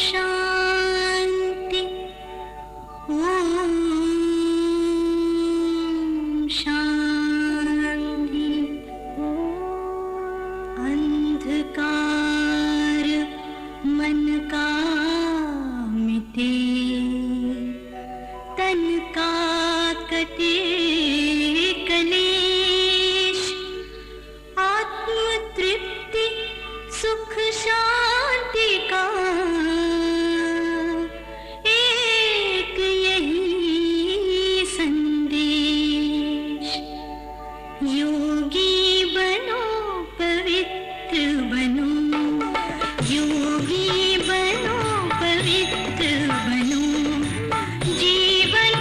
शांति। ओम शांति। अंधकार मन का मिटे, तन का कटे कलेश, आत्म तृप्ति सुख शांति का एक यही संदेश। योगी बनो पवित्र बनो, योगी बनो पवित्र बनो, जीवन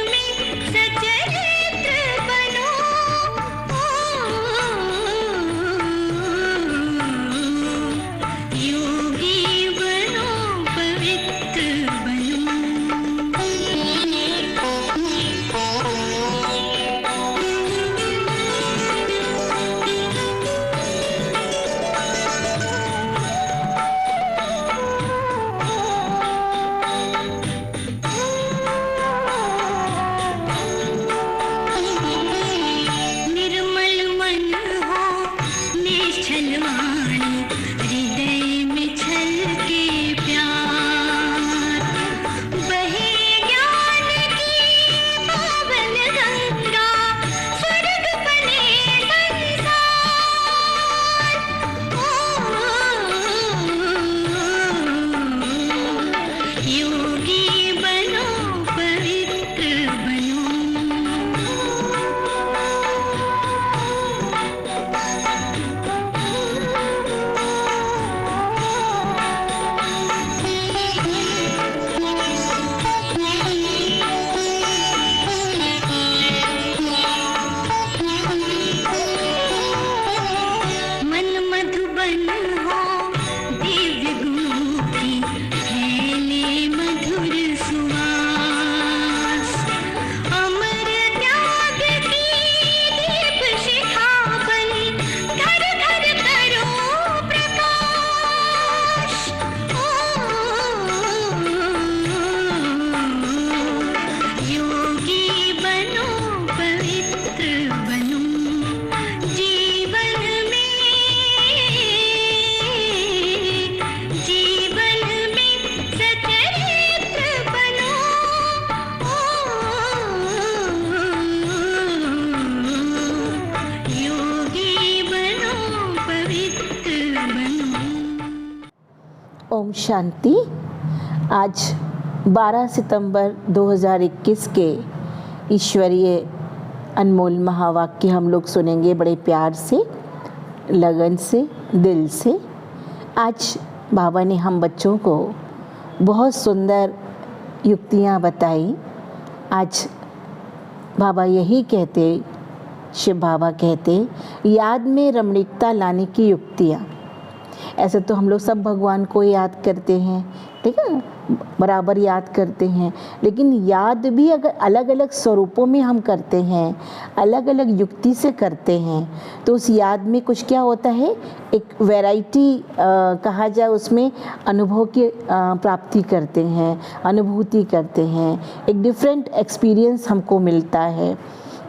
में सच्चरित्र बनो। योगी बनो पवित्र बनो। निर्मल मन हो निश्चल वाणी, हृदय में छलके प्यार, बहे ज्ञान की पावन गंगा, स्वर्ग बने संसार। योगी बनो पवित्र बनो। मन मधुबन हो दिव्य गुणों की, फैले मधुर सुवास, अमर त्याग की दीप शिखा बनी, घर घर करो प्रकाश। योगी बनो पवित्र बनो, जीवन में सच्चरित्र बनो। योगी बनो पवित्र बनो। ओम शांति। आज 12 सितंबर 2021 के ईश्वरीय अनमोल महावाक्य हम लोग सुनेंगे बड़े प्यार से, लगन से, दिल से। आज बाबा ने हम बच्चों को बहुत सुंदर युक्तियाँ बताई। आज बाबा यही कहते, शिव बाबा कहते, याद में रमणीकता लाने की युक्तियाँ। ऐसे तो हम लोग सब भगवान को याद करते हैं, ठीक है, बराबर याद करते हैं, लेकिन याद भी अगर अलग अलग स्वरूपों में हम करते हैं, अलग अलग युक्ति से करते हैं, तो उस याद में कुछ क्या होता है, एक वैरायटी कहा जाए, उसमें अनुभव की प्राप्ति करते हैं, अनुभूति करते हैं, एक डिफरेंट एक्सपीरियंस हमको मिलता है।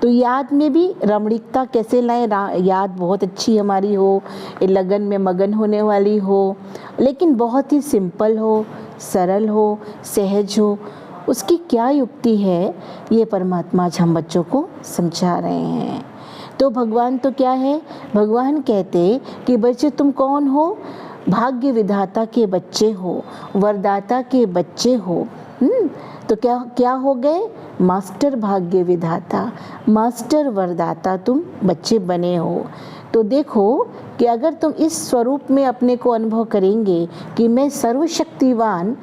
तो याद में भी रमणीकता कैसे लाएं, याद बहुत अच्छी हमारी हो, लगन में मगन होने वाली हो, लेकिन बहुत ही सिंपल हो, सरल हो, सहज हो। उसकी क्या युक्ति है, ये परमात्मा आज हम बच्चों को समझा रहे हैं। तो भगवान तो क्या है, भगवान कहते कि बच्चे तुम कौन हो, भाग्य विधाता के बच्चे हो, वरदाता के बच्चे हो। तो क्या क्या हो गए, मास्टर भाग्य विधाता, मास्टर वरदाता तुम बच्चे बने हो। तो देखो कि अगर तुम इस स्वरूप में अपने को अनुभव करेंगे कि मैं सर्वशक्तिवान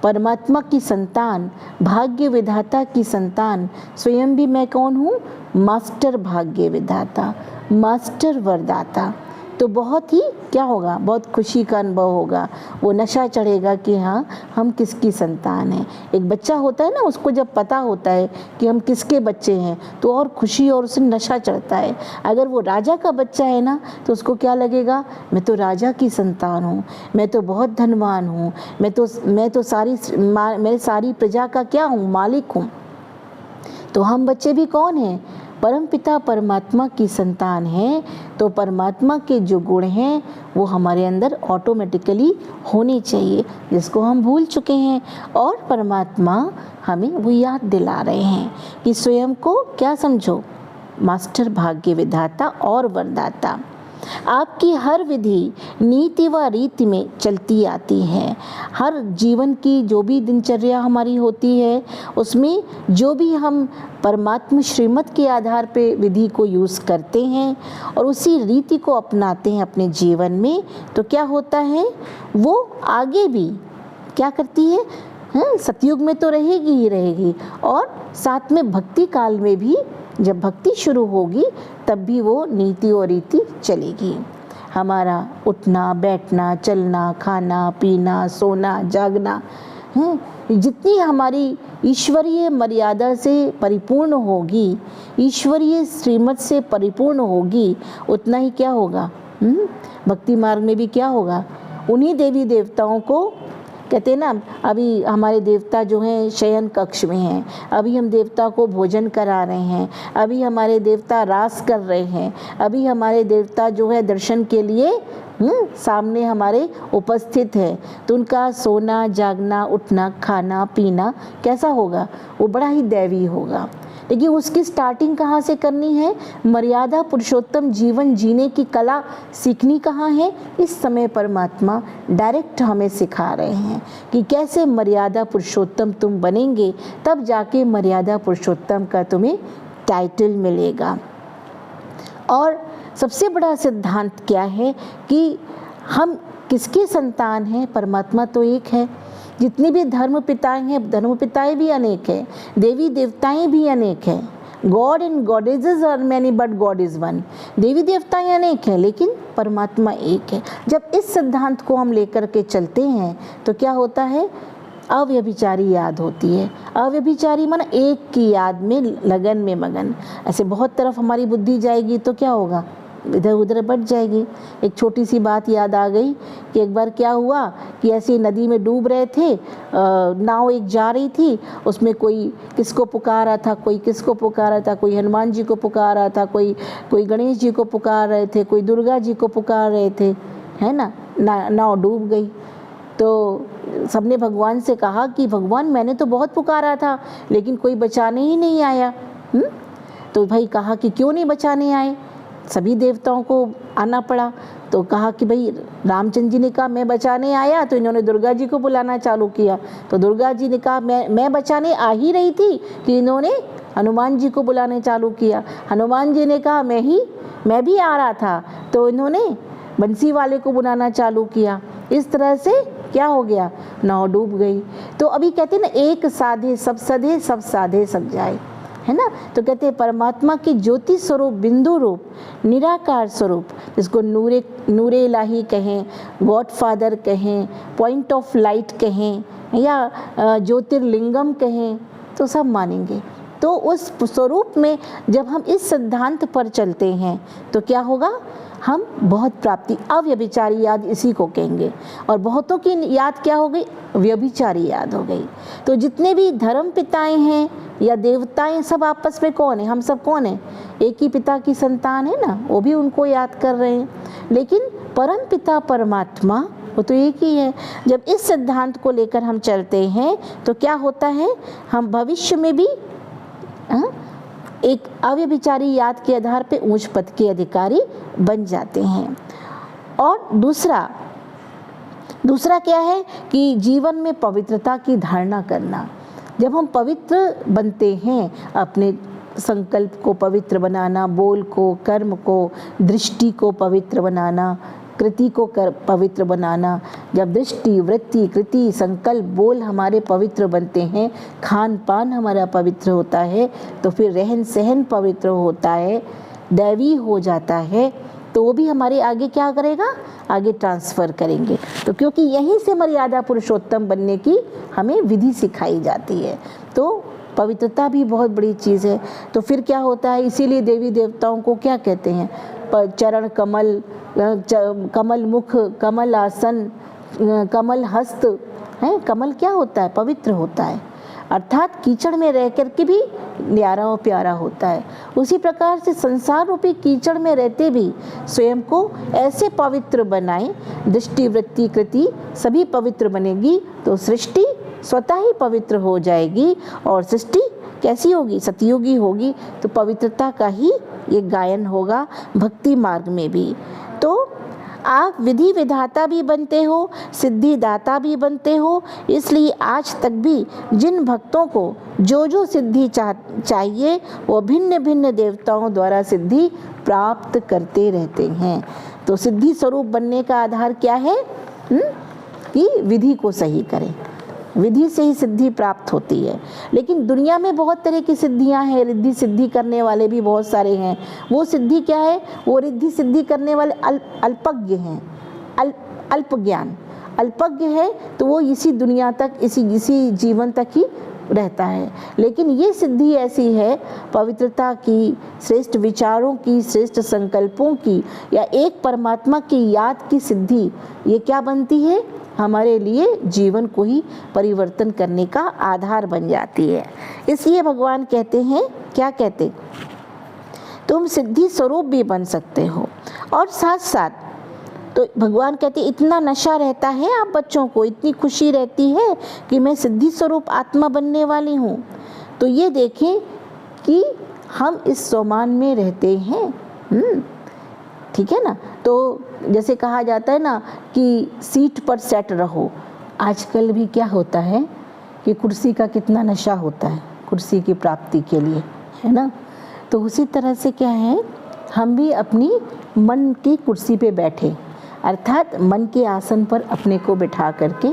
परमात्मा की संतान, भाग्य विधाता की संतान, स्वयं भी मैं कौन हूँ, मास्टर भाग्य विधाता, मास्टर वरदाता। तो बहुत ही क्या होगा, बहुत खुशी का अनुभव होगा, वो नशा चढ़ेगा कि हाँ हम किसकी संतान हैं। एक बच्चा होता है ना, उसको जब पता होता है कि हम किसके बच्चे हैं तो और खुशी और उसे नशा चढ़ता है। अगर वो राजा का बच्चा है ना तो उसको क्या लगेगा, मैं तो राजा की संतान हूँ, मैं तो बहुत धनवान हूँ, मैं तो मैं सारी प्रजा का क्या हूँ, मालिक हूँ। तो हम बच्चे भी कौन हैं, परमपिता परमात्मा की संतान हैं। तो परमात्मा के जो गुण हैं वो हमारे अंदर ऑटोमेटिकली होने चाहिए, जिसको हम भूल चुके हैं। और परमात्मा हमें वो याद दिला रहे हैं कि स्वयं को क्या समझो, मास्टर, भाग्य विधाता और वरदाता। आपकी हर विधि नीति व रीति में चलती आती है। हर जीवन की जो भी दिनचर्या हमारी होती है उसमें जो भी हम परमात्मा श्रीमत के आधार पे विधि को यूज़ करते हैं और उसी रीति को अपनाते हैं अपने जीवन में, तो क्या होता है, वो आगे भी क्या करती है, सतयुग में तो रहेगी ही रहेगी, और साथ में भक्ति काल में भी जब भक्ति शुरू होगी तब भी वो नीति और रीति चलेगी। हमारा उठना बैठना, चलना, खाना पीना, सोना जागना, जितनी हमारी ईश्वरीय मर्यादा से परिपूर्ण होगी, ईश्वरीय श्रीमत से परिपूर्ण होगी, उतना ही क्या होगा, भक्ति मार्ग में भी क्या होगा, उन्हीं देवी देवताओं को कहते हैं ना, अभी हमारे देवता जो हैं शयन कक्ष में हैं, अभी हम देवता को भोजन करा रहे हैं, अभी हमारे देवता रास कर रहे हैं, अभी हमारे देवता जो है दर्शन के लिए सामने हमारे उपस्थित है। तो उनका सोना जागना, उठना खाना पीना कैसा होगा, वो बड़ा ही दैवी होगा। लेकिन उसकी स्टार्टिंग कहाँ से करनी है, मर्यादा पुरुषोत्तम जीवन जीने की कला सीखनी कहाँ है, इस समय परमात्मा डायरेक्ट हमें सिखा रहे हैं कि कैसे मर्यादा पुरुषोत्तम तुम बनेंगे, तब जाके मर्यादा पुरुषोत्तम का तुम्हें टाइटल मिलेगा। और सबसे बड़ा सिद्धांत क्या है कि हम किसके संतान हैं, परमात्मा तो एक है। जितने भी धर्म पिताएं हैं, धर्म पिताएं भी अनेक हैं, देवी देवताएं भी अनेक हैं। God and goddesses are many but god is one. देवी देवताएं अनेक हैं लेकिन परमात्मा एक है। जब इस सिद्धांत को हम लेकर के चलते हैं तो क्या होता है, अव्यभिचारी याद होती है। अव्यभिचारी माना एक की याद में, लगन में मगन। ऐसे बहुत तरफ हमारी बुद्धि जाएगी तो क्या होगा, इधर उधर बढ़ जाएगी। एक छोटी सी बात याद आ गई कि एक बार क्या हुआ कि ऐसे नदी में डूब रहे थे, नाव एक जा रही थी, उसमें कोई किसको पुकार रहा था, कोई किसको पुकार रहा था, कोई हनुमान जी को पुकार रहा था, कोई गणेश जी को पुकार रहे थे, कोई दुर्गा जी को पुकार रहे थे, है ना। नाव डूब गई तो सबने भगवान से कहा कि भगवान मैंने तो बहुत पुकारा था लेकिन कोई बचाने ही नहीं आया। तो भाई कहा कि क्यों नहीं बचाने आए, सभी देवताओं को आना पड़ा। तो कहा कि भाई रामचंद्र जी ने कहा मैं बचाने आया, तो इन्होंने दुर्गा जी को बुलाना चालू किया। तो दुर्गा जी ने कहा मैं बचाने आ ही रही थी कि इन्होंने हनुमान जी को बुलाने चालू किया। हनुमान जी ने कहा मैं भी आ रहा था, तो इन्होंने बंसी वाले को बुलाना चालू किया। इस तरह से क्या हो गया, नाव डूब गई। तो अभी कहते हैं ना, एक साधे सब सधे, सब साधे सब जाए, है ना। तो कहते हैं परमात्मा की ज्योति स्वरूप, बिंदु रूप, निराकार स्वरूप, जिसको नूरे इलाही कहें, गॉड फादर कहें, पॉइंट ऑफ लाइट कहें या ज्योतिर्लिंगम कहें, तो सब मानेंगे। तो उस स्वरूप में जब हम इस सिद्धांत पर चलते हैं तो क्या होगा, हम बहुत प्राप्ति, अव्यभिचारी याद इसी को कहेंगे। और बहुतों की याद क्या हो गई, व्यभिचारी याद हो गई। तो जितने भी धर्म पिताएं हैं या देवताएं, सब आपस में कौन है, हम सब कौन है, एक ही पिता की संतान है ना, वो भी उनको याद कर रहे हैं। लेकिन परम पिता परमात्मा वो तो एक ही है। जब इस सिद्धांत को लेकर हम चलते हैं तो क्या होता है, हम भविष्य में भी एक अव्यभिचारी याद के आधार पे ऊंच पद के अधिकारी बन जाते हैं। और दूसरा क्या है कि जीवन में पवित्रता की धारणा करना। जब हम पवित्र बनते हैं, अपने संकल्प को पवित्र बनाना, बोल को, कर्म को, दृष्टि को पवित्र बनाना, कृति को पवित्र बनाना। जब दृष्टि, वृत्ति, कृति, संकल्प, बोल हमारे पवित्र बनते हैं, खान पान हमारा पवित्र होता है, तो फिर रहन सहन पवित्र होता है, दैवी हो जाता है। तो तो वो भी हमारे आगे क्या करेगा, आगे ट्रांसफ़र करेंगे। तो क्योंकि यहीं से मर्यादा पुरुषोत्तम बनने की हमें विधि सिखाई जाती है। तो पवित्रता भी बहुत बड़ी चीज़ है। तो फिर क्या होता है, इसीलिए देवी देवताओं को क्या कहते हैं, चरण कमल, कमल मुख, कमल आसन, कमल हस्त है। कमल क्या होता है, पवित्र होता है, अर्थात कीचड़ में रह कर के भी न्यारा और प्यारा होता है। उसी प्रकार से संसार रूपी कीचड़ में रहते भी स्वयं को ऐसे पवित्र बनाएं, दृष्टि वृत्ति कृति सभी पवित्र बनेगी तो सृष्टि स्वतः ही पवित्र हो जाएगी। और सृष्टि कैसी होगी, सतयुगी होगी। तो पवित्रता का ही ये गायन होगा भक्ति मार्ग में भी। तो आप विधि विधाता भी बनते हो, सिद्धि दाता भी बनते हो। इसलिए आज तक भी जिन भक्तों को जो जो सिद्धि चाहिए वो भिन्न भिन्न देवताओं द्वारा सिद्धि प्राप्त करते रहते हैं। तो सिद्धि स्वरूप बनने का आधार क्या है, कि विधि को सही करें, विधि से ही सिद्धि प्राप्त होती है। लेकिन दुनिया में बहुत तरह की सिद्धियां हैं, रिद्धि सिद्धि करने वाले भी बहुत सारे हैं। वो सिद्धि क्या है, वो रिद्धि सिद्धि करने वाले अल्पज्ञ हैं, अल्प ज्ञान, अल्पज्ञ है। तो वो इसी दुनिया तक, इसी जीवन तक ही रहता है। लेकिन ये सिद्धि ऐसी है पवित्रता की, श्रेष्ठ विचारों की, श्रेष्ठ संकल्पों की, या एक परमात्मा की याद की सिद्धि, ये क्या बनती है, हमारे लिए जीवन को ही परिवर्तन करने का आधार बन जाती है। इसलिए भगवान कहते हैं, क्या कहते, तुम सिद्धि स्वरूप भी बन सकते हो। और साथ साथ तो भगवान कहते इतना नशा रहता है आप बच्चों को, इतनी खुशी रहती है कि मैं सिद्धि स्वरूप आत्मा बनने वाली हूँ। तो ये देखें कि हम इस सोमान में रहते हैं, ठीक है ना। तो जैसे कहा जाता है ना कि सीट पर सेट रहो। आजकल भी क्या होता है कि कुर्सी का कितना नशा होता है कुर्सी की प्राप्ति के लिए, है ना। तो उसी तरह से क्या है, हम भी अपनी मन की कुर्सी पे बैठे, अर्थात मन के आसन पर अपने को बिठा करके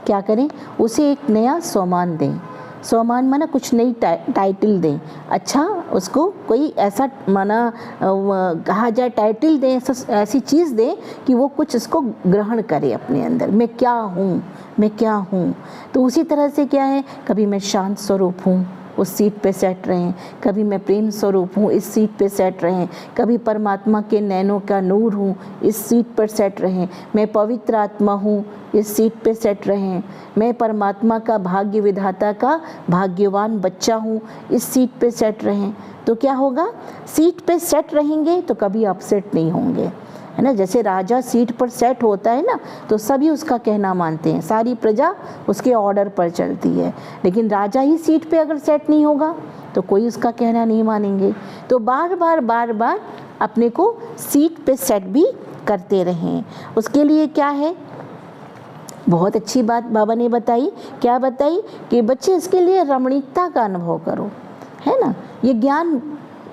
क्या करें, उसे एक नया सोमान दें। सोमान माना कुछ नई टाइटल दें, अच्छा उसको कोई ऐसा माना कहा जाए टाइटल दें, ऐसी चीज़ दें कि वो कुछ इसको ग्रहण करे अपने अंदर, मैं क्या हूँ, मैं क्या हूँ। तो उसी तरह से क्या है, कभी मैं शांत स्वरूप हूँ, उस सीट पे सेट रहें, कभी मैं प्रेम स्वरूप हूँ, इस सीट पे सेट रहें, कभी परमात्मा के नैनों का नूर हूँ, इस सीट पर सेट रहें, मैं पवित्र आत्मा हूँ, इस सीट पे सेट रहें, मैं परमात्मा का भाग्य विधाता का भाग्यवान बच्चा हूँ, इस सीट पे सेट रहें। तो क्या होगा, सीट पे सेट रहेंगे तो कभी अपसेट नहीं होंगे, है ना। जैसे राजा सीट पर सेट होता है ना, तो सभी उसका कहना मानते हैं, सारी प्रजा उसके ऑर्डर पर चलती है। लेकिन राजा ही सीट पे अगर सेट नहीं होगा तो कोई उसका कहना नहीं मानेंगे। तो बार बार अपने को सीट पे सेट भी करते रहें। उसके लिए क्या है, बहुत अच्छी बात बाबा ने बताई, क्या बताई कि बच्चे इसके लिए रमणीकता का अनुभव करो, है ना। ये ज्ञान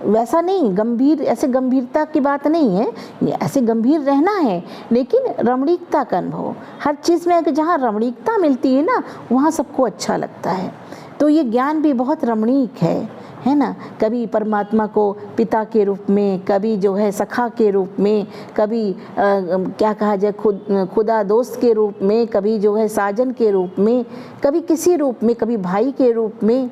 वैसा नहीं गंभीर, ऐसे गंभीरता की बात नहीं है, ऐसे गंभीर रहना है, लेकिन रमणीकता का अनुभव। हर चीज़ में अगर जहाँ रमणीकता मिलती है ना, वहाँ सबको अच्छा लगता है। तो ये ज्ञान भी बहुत रमणीक है ना। कभी परमात्मा को पिता के रूप में, कभी जो है सखा के रूप में, कभी क्या कहा जाए खुदा दोस्त के रूप में, कभी जो है साजन के रूप में, कभी किसी रूप में, कभी भाई के रूप में,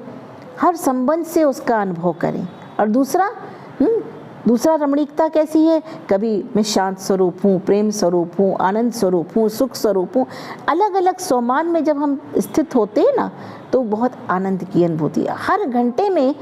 हर संबंध से उसका अनुभव करें। और दूसरा रमणीकता कैसी है, कभी मैं शांत स्वरूप हूँ, प्रेम स्वरूप हूँ, आनंद स्वरूप हूँ, सुख स्वरूप हूँ। अलग अलग सोमान में जब हम स्थित होते हैं ना, तो बहुत आनंद की अनुभूति है। हर घंटे में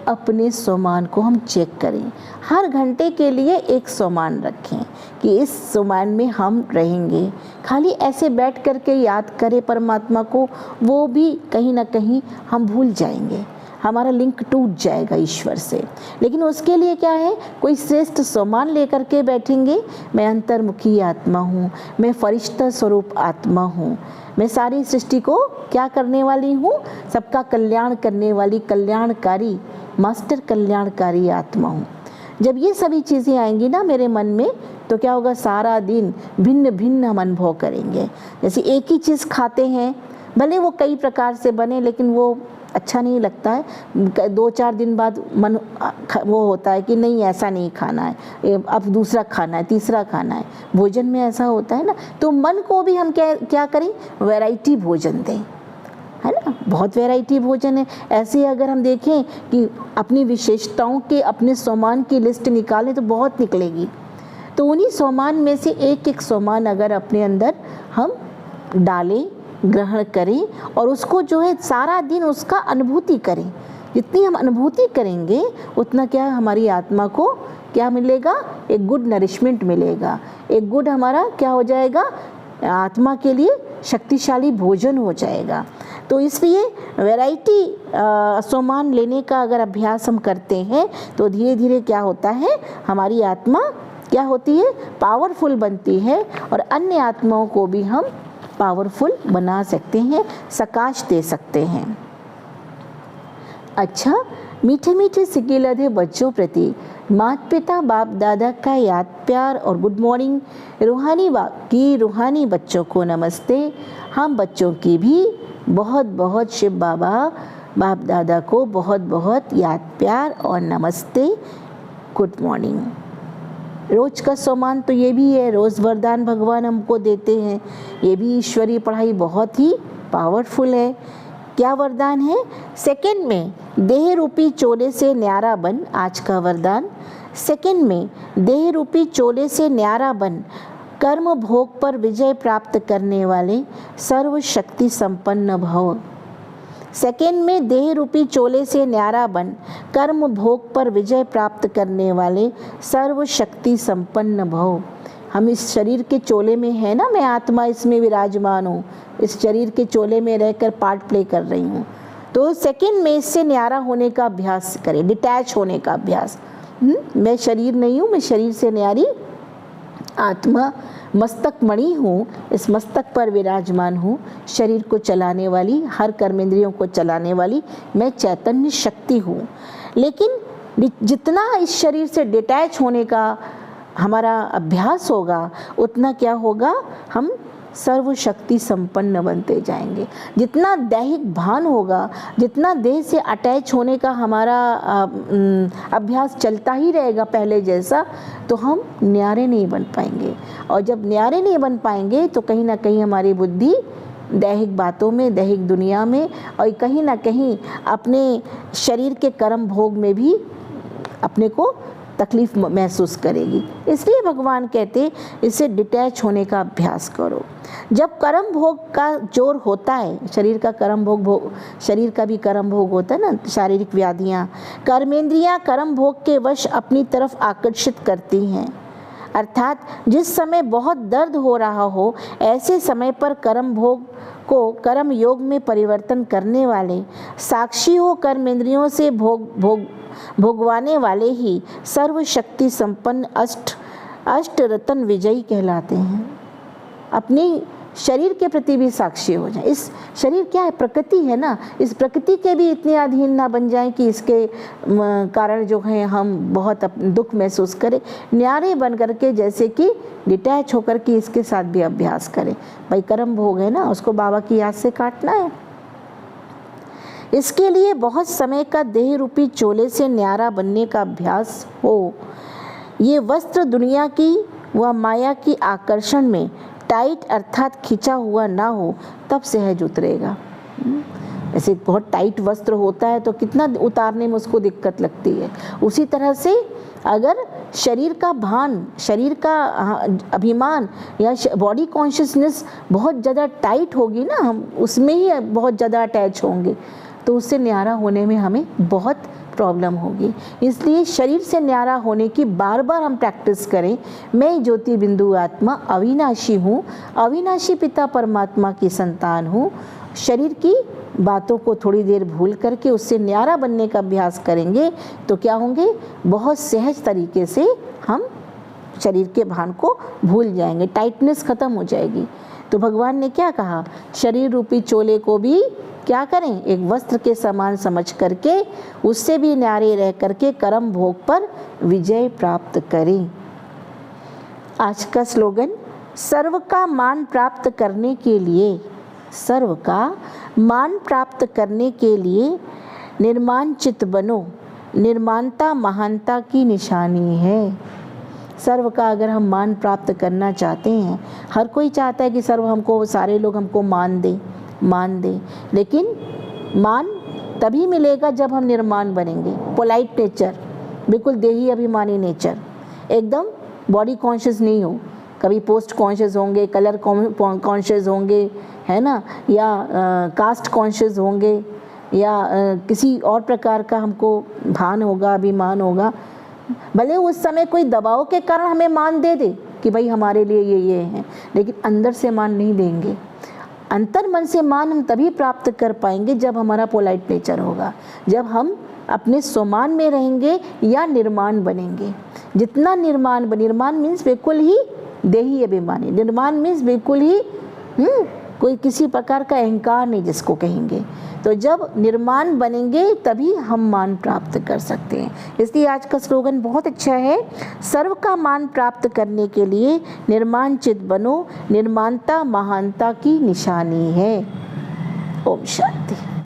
अपने सोमान को हम चेक करें, हर घंटे के लिए एक सोमान रखें कि इस सोमान में हम रहेंगे। खाली ऐसे बैठ करके याद करें परमात्मा को, वो भी कहीं ना कहीं हम भूल जाएंगे, हमारा लिंक टूट जाएगा ईश्वर से। लेकिन उसके लिए क्या है, कोई श्रेष्ठ सोमान लेकर के बैठेंगे, मैं अंतर्मुखी आत्मा हूँ, मैं फरिश्ता स्वरूप आत्मा हूँ, मैं सारी सृष्टि को क्या करने वाली हूँ, सबका कल्याण करने वाली कल्याणकारी मास्टर कल्याणकारी आत्मा हूँ। जब ये सभी चीज़ें आएंगी ना मेरे मन में, तो क्या होगा, सारा दिन भिन्न भिन्न हम अनुभव करेंगे। जैसे एक ही चीज़ खाते हैं, भले वो कई प्रकार से बने, लेकिन वो अच्छा नहीं लगता है, 2-4 दिन बाद मन वो होता है कि नहीं ऐसा नहीं खाना है, अब दूसरा खाना है, तीसरा खाना है। भोजन में ऐसा होता है ना, तो मन को भी हम क्या करें, वैरायटी भोजन दें, है ना। बहुत वैरायटी भोजन है। ऐसे अगर हम देखें कि अपनी विशेषताओं के, अपने सोमान की लिस्ट निकालें तो बहुत निकलेगी। तो उन्हीं सोमान में से एक एक सोमान अगर अपने अंदर हम डालें, ग्रहण करें और उसको जो है सारा दिन उसका अनुभूति करें। जितनी हम अनुभूति करेंगे उतना क्या हमारी आत्मा को क्या मिलेगा, एक गुड नरिशमेंट मिलेगा, एक गुड हमारा क्या हो जाएगा, आत्मा के लिए शक्तिशाली भोजन हो जाएगा। तो इसलिए वैरायटी सोमान लेने का अगर अभ्यास हम करते हैं तो धीरे धीरे क्या होता है, हमारी आत्मा क्या होती है, पावरफुल बनती है और अन्य आत्माओं को भी हम पावरफुल बना सकते हैं, सकाश दे सकते हैं। अच्छा, मीठे मीठे सिकिलधे बच्चों प्रति माता पिता बाप दादा का याद प्यार और गुड मॉर्निंग। रूहानी बच्चों को नमस्ते। हम बच्चों की भी बहुत बहुत शिव बाबा बाप दादा को बहुत बहुत याद प्यार और नमस्ते, गुड मॉर्निंग। रोज का सोमान तो ये भी है, रोज़ वरदान भगवान हमको देते हैं, ये भी ईश्वरीय पढ़ाई बहुत ही पावरफुल है। क्या वरदान है, सेकंड में देह रूपी चोले से न्यारा बन, आज का वरदान। सेकंड में देह रूपी चोले से न्यारा बन, कर्म भोग पर विजय प्राप्त करने वाले सर्वशक्ति संपन्न भव। सेकेंड में देह रूपी चोले से न्यारा बन, कर्म भोग पर विजय प्राप्त करने वाले सर्वशक्ति संपन्न भव। हम इस शरीर के चोले में है ना, मैं आत्मा इसमें विराजमान हूँ, इस शरीर के चोले में रहकर पार्ट प्ले कर रही हूँ। तो सेकेंड में इससे न्यारा होने का अभ्यास करें, डिटैच होने का अभ्यास। मैं शरीर नहीं हूँ, मैं शरीर से न्यारी आत्मा मस्तक मणि हूँ, इस मस्तक पर विराजमान हूँ, शरीर को चलाने वाली, हर कर्मेंद्रियों को चलाने वाली मैं चैतन्य शक्ति हूँ। लेकिन जितना इस शरीर से डिटैच होने का हमारा अभ्यास होगा उतना क्या होगा, हम सर्वशक्ति संपन्न बनते जाएंगे। जितना दैहिक भान होगा, जितना देह से अटैच होने का हमारा अभ्यास चलता ही रहेगा पहले जैसा, तो हम न्यारे नहीं बन पाएंगे। और जब न्यारे नहीं बन पाएंगे तो कहीं ना कहीं हमारी बुद्धि दैहिक बातों में, दैहिक दुनिया में और कहीं ना कहीं अपने शरीर के कर्म भोग में भी अपने को तकलीफ महसूस करेगी। इसलिए भगवान कहते इससे डिटैच होने का अभ्यास करो। जब कर्म भोग का जोर होता है, शरीर का कर्म भोग, शरीर का भी कर्म भोग होता है ना, शारीरिक व्याधियाँ, कर्मेंद्रियाँ कर्म भोग के वश अपनी तरफ आकर्षित करती हैं। अर्थात जिस समय बहुत दर्द हो रहा हो, ऐसे समय पर कर्म भोग को कर्म योग में परिवर्तन करने वाले, साक्षी हो कर्मेंद्रियों से भोगवाने वाले ही सर्वशक्ति संपन्न अष्ट रतन विजयी कहलाते हैं। अपनी शरीर के प्रति भी साक्षी हो जाए। इस शरीर क्या है, प्रकृति है ना, इस प्रकृति के भी इतने अधीन ना बन जाएं कि इसके कारण जो है हम बहुत दुख महसूस करें। न्यारे बन करके जैसे कि डिटैच होकर के इसके साथ भी अभ्यास करें। भाई कर्म भोग है ना, उसको बाबा की याद से काटना है। इसके लिए बहुत समय का देह रूपी चोले से न्यारा बनने का अभ्यास हो। ये वस्त्र दुनिया की व माया की आकर्षण में टाइट अर्थात खिंचा हुआ ना हो, तब सहज उतरेगा। ऐसे बहुत टाइट वस्त्र होता है तो कितना उतारने में उसको दिक्कत लगती है। उसी तरह से अगर शरीर का भान, शरीर का अभिमान या बॉडी कॉन्शियसनेस बहुत ज़्यादा टाइट होगी ना, हम उसमें ही बहुत ज़्यादा अटैच होंगे, तो उससे न्यारा होने में हमें बहुत प्रॉब्लम होगी। इसलिए शरीर से न्यारा होने की बार बार हम प्रैक्टिस करें। मैं ज्योति बिंदु आत्मा अविनाशी हूँ, अविनाशी पिता परमात्मा की संतान हूँ। शरीर की बातों को थोड़ी देर भूल करके उससे न्यारा बनने का अभ्यास करेंगे तो क्या होंगे, बहुत सहज तरीके से हम शरीर के भान को भूल जाएंगे, टाइटनेस खत्म हो जाएगी। तो भगवान ने क्या कहा, शरीर रूपी चोले को भी क्या करें, एक वस्त्र के समान समझ करके उससे भी न्यारे रह करके कर्म भोग पर विजय प्राप्त करें। आज का स्लोगन, सर्व का मान प्राप्त करने के लिए, सर्व का मान प्राप्त करने के लिए निर्माण चित्त बनो, निर्माणता महानता की निशानी है। सर्व का अगर हम मान प्राप्त करना चाहते हैं, हर कोई चाहता है कि सर्व हमको, सारे लोग हमको मान दे, लेकिन मान तभी मिलेगा जब हम निर्माण बनेंगे। पोलाइट नेचर, बिल्कुल देही अभिमानी नेचर, एकदम बॉडी कॉन्शियस नहीं हो, कभी पोस्ट कॉन्शियस होंगे, कलर कॉन्शियस होंगे, है ना, या कास्ट कॉन्शियस होंगे, या किसी और प्रकार का हमको भान होगा, अभिमान होगा। भले उस समय कोई दबाव के कारण हमें मान दे कि भाई हमारे लिए ये है, लेकिन अंदर से मान नहीं देंगे। अंतर मन से मान हम तभी प्राप्त कर पाएंगे जब हमारा पोलाइट नेचर होगा, जब हम अपने स्वमान में रहेंगे या निर्माण बनेंगे। जितना निर्माण मीन्स बिल्कुल ही देही अभिमानी, निर्माण मीन्स बिल्कुल ही कोई किसी प्रकार का अहंकार नहीं जिसको कहेंगे। तो जब निर्माण बनेंगे तभी हम मान प्राप्त कर सकते हैं। इसलिए आज का स्लोगन बहुत अच्छा है, सर्व का मान प्राप्त करने के लिए निर्माण चित्त बनो, निर्माणता महानता की निशानी है। ओम शांति।